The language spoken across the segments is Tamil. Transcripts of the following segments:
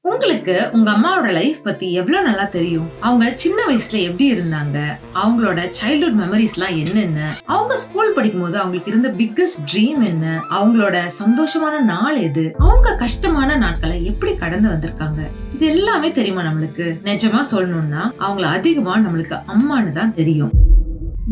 உங்களுக்கு உங்க அம்மாவோட லைஃப் பத்தி எவ்வளவு நல்லா தெரியும்? அவங்க சின்ன வயசுல எப்படி இருந்தாங்க? அவங்களோட சைல்ட்ஹுட் மெமரிஸ்லாம் என்னென்ன? அவங்க ஸ்கூல் படிக்கும்போது அவங்களுக்கு இருந்த பிக்கஸ்ட் ட்ரீம் என்ன? அவங்களோட சந்தோஷமான நாள் எது? அவங்க கஷ்டமான நாட்களை எப்படி கடந்து வந்திருக்காங்க? இது எல்லாமே தெரியுமா நம்மளுக்கு? நிஜமா சொல்லணும்னா அவங்கள அதிகமா நம்மளுக்கு அம்மான்னு தான் தெரியும்.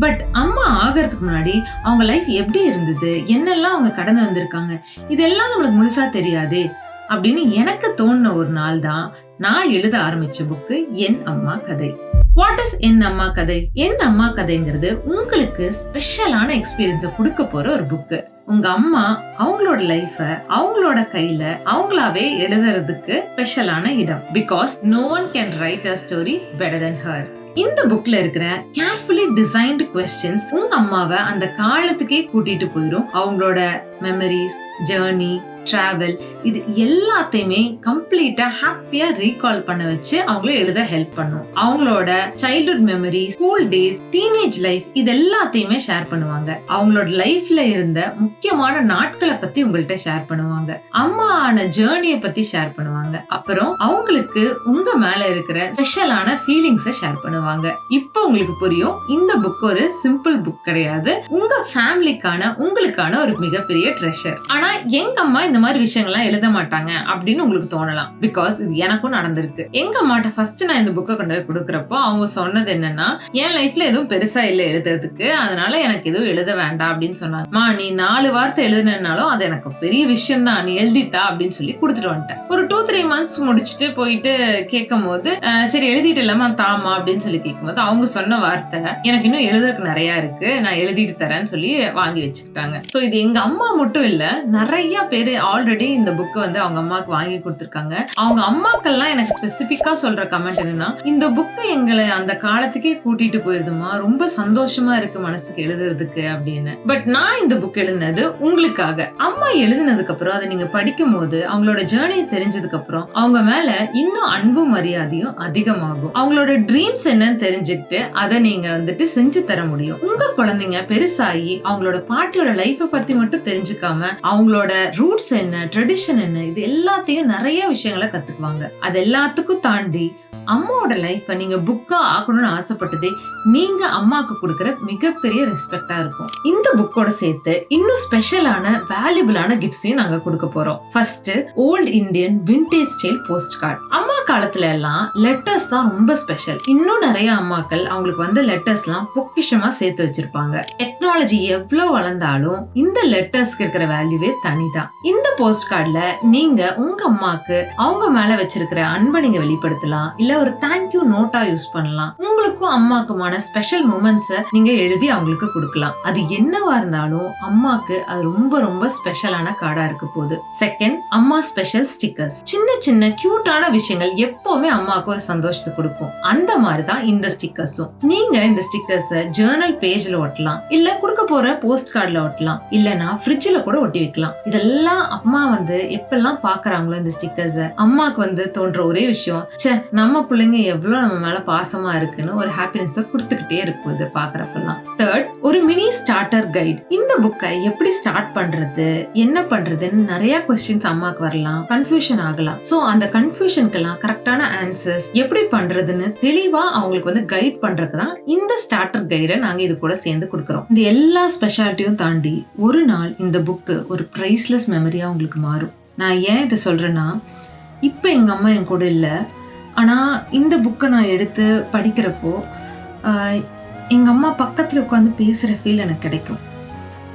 பட் அம்மா ஆகிறதுக்கு முன்னாடி அவங்க லைஃப் எப்படி இருந்தது, என்னெல்லாம் அவங்க கடந்து வந்திருக்காங்க, இதெல்லாம் நம்மளுக்கு முழுசா தெரியாதே அப்படின்னு எனக்கு தோணுன ஒரு நாள் தான் நான் எழுத ஆரம்பிச்ச புக்கு என் அம்மா கதை. வாட் இஸ் என் அம்மா கதை? என் அம்மா கதைங்கிறது உங்களுக்கு ஸ்பெஷலான எக்ஸ்பீரியன்ஸ கொடுக்க போற ஒரு புக்கு. உங்க அம்மா அவங்களோட லைஃப அவங்களோட கையில அவங்களாவே எழுதுறதுக்கு ஸ்பெஷலான இடம். Because no one can write a story better than her. இந்த புக்ல இருக்கிற கேர்ஃபுல்லி டிசைன்டு கொஸ்டின்ஸ் உங்க அம்மாவை அந்த காலத்துக்கே கூட்டிட்டு போயிடும். அவங்களோட மெமரிஸ், ஜர்னி, டிராவல், இது எல்லாத்தையுமே கம்ப்ளீட்டா ஹாப்பியா ரீகால் பண்ண வச்சு அவங்கள எழுத ஹெல்ப் பண்ணும். அவங்களோட childhood memory, school days, teenage life, இது எல்லாத்தையுமே ஷேர் பண்ணுவாங்க. அவங்களோட லைஃப்ல இருந்த முக்கியமான நாட்களை பத்தி உங்கள்கிட்ட ஷேர் பண்ணுவாங்க. அம்மா ஆன ஜேர்னியை பத்தி ஷேர் பண்ணுவாங்க. அப்புறம் அவங்களுக்கு உங்க மேல இருக்கிற ஸ்பெஷலான ஃபீலிங்ஸ ஷேர் பண்ணுவாங்க. இப்போ உங்களுக்கு புரியும், இந்த புக் ஒரு சிம்பிள் புக் கிடையாது, உங்க ஃபேமிலிக்கான உங்களுக்கான ஒரு மிகப்பெரிய ட்ரெஷர். ஆனா எங்க அம்மா இந்த மாதிரி விஷயங்கள்லாம் எழுத மாட்டாங்க அப்படின்னு உங்களுக்கு தோணலாம். பிகாஸ் இது எனக்கும் நடந்திருக்கு. எங்க அம்மாட்ட ஃபர்ஸ்ட் நான் இந்த புக்கை கொண்டு போய் கொடுக்கறப்போ அவங்க சொன்னது என்னன்னா, என் லைஃப்ல எதுவும் பெருசா இல்ல எழுதுறதுக்கு, அதனால எனக்கு எதுவும் எழுத வேண்டாம் அப்படின்னு சொன்னாங்க. மா, நீ 4 வார்த்தை எழுதுனாலும் அது எனக்கு பெரிய விஷயம் தான், நீ எழுதித்தா அப்படின்னு சொல்லி கொடுத்துட்டு வந்துட்டேன். ஒரு 2-3 months முடிச்சுட்டு போயிட்டு கேட்கும் போது, சரி எழுதிட்டு இல்லாம தாமா அப்படின்னு சொல்லி கேட்கும்போது அவங்க சொன்ன வார்த்தை, எனக்கு இன்னும் எழுதுறதுக்கு நிறைய இருக்கு, நான் எழுதிட்டு தரேன்னு சொல்லி வாங்கி வச்சுக்கிட்டாங்க. சோ இது எங்க அம்மா மட்டும் இல்ல, நிறைய பேரு ஆல்ரெடி இந்த புக் வந்து அவங்க அம்மாக்கு வாங்கி கொடுத்திருக்காங்க. அவங்க அம்மாக்கெல்லாம் எனக்கு ஸ்பெசிபிக்கா சொல்ற கமெண்ட் என்னன்னா, இந்த புக்கை எங்களை அந்த காலத்துக்கே கூட்டிட்டு போயிருதுமா, ரொம்ப சந்தோஷமா இருக்கு மனசுக்கு எழுதுறதுக்கு அப்படின்னு. பட் நான் இந்த புக் எழுதினது உங்களுக்காக. அம்மா எழுதினதுக்கு அப்புறம் அதை நீங்க படிக்கும் போது அவங்களோட ஜேர்னியை தெரிஞ்சதுக்கு அப்புறம் அவங்க மேல இன்னும் அன்பும் மரியாதையும் அதிகமாகும். அவங்களோட ட்ரீம்ஸ் என்னன்னு தெரிஞ்சுக்கிட்டு அதை நீங்க வந்துட்டு செஞ்சு தர முடியும். உங்க குழந்தைங்க பெருசாகி அவங்களோட பாட்டியோட லைஃப பத்தி மட்டும் தெரிஞ்சுக்காம அவங்களோட ரூட்ஸ் என்ன, ட்ரெடிஷன் என்ன, இது எல்லாத்தையும் நிறைய விஷயங்களை கத்துக்குவாங்க. அது எல்லாத்துக்கும் தாண்டி அம்மாவோட லைஃப நீங்க புக்கா ஆக்கணும்னு ஆசைப்பட்டதே நீங்க அம்மாவுக்கு கொடுக்கற மிகப்பெரிய ரெஸ்பெக்டா இருக்கும். இந்த புக்கோட சேர்த்து இன்னும் ஸ்பெஷலான வேல்யூபிளான கிஃப்ட்ஸையும் நாங்க கொடுக்க போறோம். First, old Indian vintage style post card. அம்மா காலத்துல எல்லாம் லெட்டர்ஸ் தான் ரொம்ப ஸ்பெஷல். இன்னும் நிறைய அம்மாக்கள் அவங்களுக்கு வந்த லெட்டர்ஸ் எல்லாம் பொக்கிஷமா சேர்த்து வச்சிருப்பாங்க. டெக்னாலஜி எவ்வளவு வளர்ந்தாலும் இந்த லெட்டர்ஸ்க்கு இருக்கிற வேல்யூவே தனிதான். இந்த போஸ்ட் கார்டுல நீங்க உங்க அம்மாக்கு அவங்க மேல வச்சிருக்கிற அன்பை நீங்க வெளிப்படுத்தலாம், இல்ல ஒரு தேங்க்யூ நோட்டா யூஸ் பண்ணலாம். உங்களுக்கும் அம்மாக்குமான ஸ்பெஷல் மூமெண்ட்ஸ நீங்க எழுதி அவங்களுக்கு கொடுக்கலாம். அது என்னவா இருந்தாலும் அம்மாக்கு அது ரொம்ப ரொம்ப ஸ்பெஷலான கார்டா இருக்க போகுது. செகண்ட், அம்மா ஸ்பெஷல் ஸ்டிக்கர்ஸ். சின்ன சின்ன கியூட்டான விஷயங்கள் எப்பவுமே அம்மாவுக்கு ஒரு சந்தோஷத்தை கொடுக்கும். அந்த மாதிரிதான் இந்த ஸ்டிக்கர்ஸும். நீங்க இந்த ஸ்டிக்கர்ஸ ஜர்னல் பேஜ்ல ஒட்டலாம், இல்ல கொடுக்க போற போஸ்ட் கார்டுல ஒட்டலாம், இல்லனா ஃப்ரிட்ஜ்ல கூட ஒட்டி வைக்கலாம். இதெல்லாம் அம்மா வந்து எப்பெல்லாம் பாக்குறாங்களோ இந்த ஸ்டிக்கர்ஸ, அம்மாக்கு வந்து தோன்ற ஒரே விஷயம், நம்ம பிள்ளைங்க எவ்வளவு நம்ம மேல பாசமா இருக்குன்னு ஒரு ஹாப்பினஸ் கொடுத்துக்கிட்டே இருக்குது பாக்குறப்பெல்லாம். தேர்ட், ஒரு மினி ஸ்டார்டர் கைட். இந்த புக்கை எப்படி ஸ்டார்ட் பண்றது, என்ன பண்றதுன்னு நிறைய கொஸ்டின்ஸ் அம்மாக்கு வரலாம், கன்ஃபியூஷன் ஆகலாம். சோ அந்த கன்ஃபியூஷனுக்கெல்லாம் கரெக்டான ஆன்சர்ஸ் எப்படி பண்றதுன்னு தெளிவா அவங்களுக்கு வந்து கைட் பண்றதுக்கு தான் இந்த ஸ்டார்டர் கைடை நாங்க இது கூட சேர்ந்து கொடுக்கறோம். இந்த எல்லா ஸ்பெஷாலிட்டியும் தாண்டி ஒரு நாள் இந்த புக்கு ஒரு பிரைஸ்லெஸ் மெமரியா உங்களுக்கு மாறும். நான் ஏன் இதை சொல்றேன்னா, இப்ப எங்க அம்மா என் கூட இல்ல, ஆனால் இந்த புக்கை நான் எடுத்து படிக்கிறப்போ எங்கள் அம்மா பக்கத்தில் உட்காந்து பேசுகிற ஃபீல் எனக்கு கிடைக்கும்.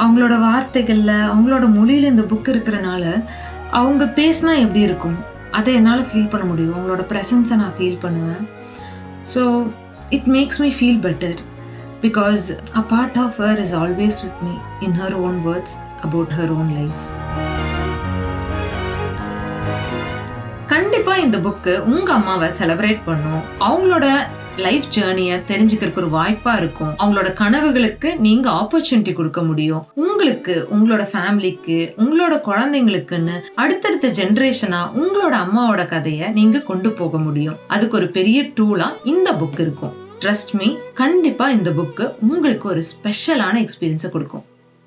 அவங்களோட வார்த்தைகளில், அவங்களோட மொழியில் இந்த புக் இருக்கிறனால அவங்க பேசினா எப்படி இருக்கும் அதை என்னால் ஃபீல் பண்ண முடியும். அவங்களோட ப்ரெசன்ஸை நான் ஃபீல் பண்ணுவேன். So it makes me feel better because a part of her is always with me in her own words about her own life. கண்டிப்பா இந்த புக்கு உங்க அம்மாவை செலிப்ரேட் பண்ணும். அவங்களோட லைஃப் ஜேர்னியை தெரிஞ்சுக்கிறதுக்கு ஒரு வாய்ப்பா இருக்கும். அவங்களோட கனவுகளுக்கு நீங்க ஆப்பர்ச்சுனிட்டி கொடுக்க முடியும். உங்களுக்கு, உங்களோட ஃபேமிலிக்கு, உங்களோட குழந்தைங்களுக்குன்னு அடுத்தடுத்த ஜெனரேஷனா உங்களோட அம்மாவோட கதையை நீங்க கொண்டு போக முடியும். அதுக்கு ஒரு பெரிய டூலா இந்த புக் இருக்கும். ட்ரஸ்ட் மீ, கண்டிப்பா இந்த புக்கு உங்களுக்கு ஒரு ஸ்பெஷலான எக்ஸ்பீரியன்ஸை கொடுக்கும்.